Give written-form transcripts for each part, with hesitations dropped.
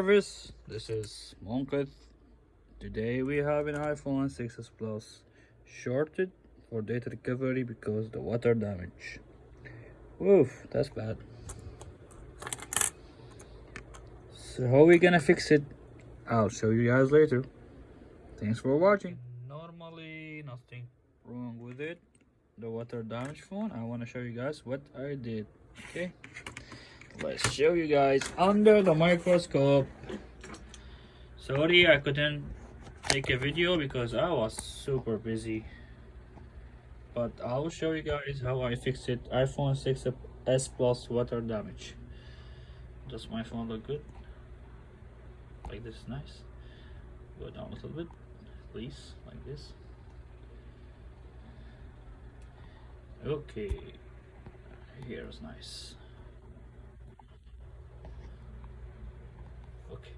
Service. This is Monkit. Today we have an iPhone 6s Plus shorted for data recovery because the water damage. Woof, that's bad. So how are we gonna fix it? I'll show you guys later. Thanks for watching. Normally nothing wrong with it. The water damage phone. I want to show you guys what I did. Okay, let's show you guys under the microscope. Sorry I couldn't take a video because I was super busy, but I'll show you guys how I fixed it. iPhone 6s Plus water damage. Does my phone look good? Like this, nice. Go down a little bit, please, like this. Okay, here's nice. Okay.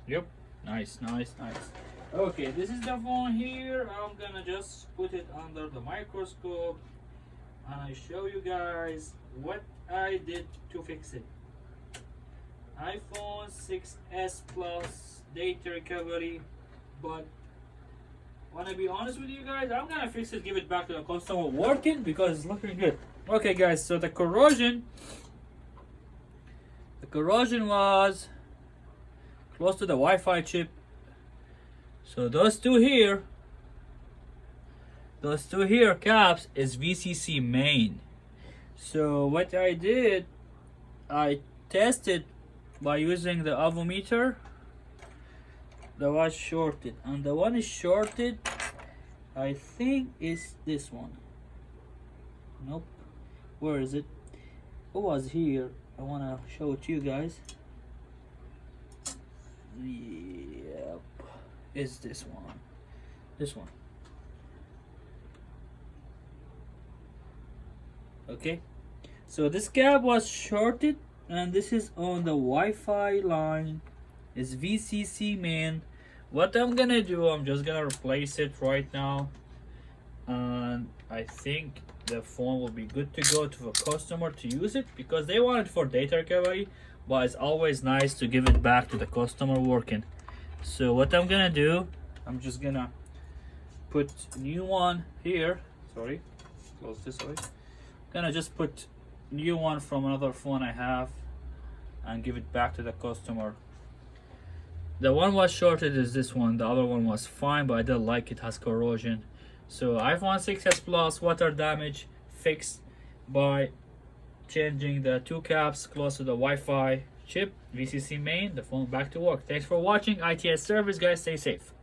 Yep, nice. Okay, this is the phone here. I'm gonna just put it under the microscope and I show you guys what I did to fix it. iPhone 6s Plus data recovery, but wanna be honest with you guys, I'm gonna fix it, give it back to the customer working because it's looking good. Okay guys, so the corrosion was close to the Wi-Fi chip. So those two here caps is VCC main. So what I did, I tested by using the avometer. The was shorted, and the one is shorted, I think is this one. Nope, where is it? It was here. I want to show it to you guys. Yep, is this one. Okay, so this cap was shorted and this is on the Wi-Fi line. Is VCC main. What I'm gonna do, I'm just gonna replace it right now, and I think the phone will be good to go to a customer to use it because they want it for data recovery, but it's always nice to give it back to the customer working. So what I'm gonna do, I'm just gonna put new one here. Sorry, close this way. Gonna just put new one from another phone I have and give it back to the customer. The one was shorted is this one. The other one was fine, but I didn't like it, has corrosion. So iPhone 6s Plus water damage fixed by changing the two caps close to the Wi-Fi chip, VCC main, the phone back to work. Thanks for watching ITS service, guys. Stay safe.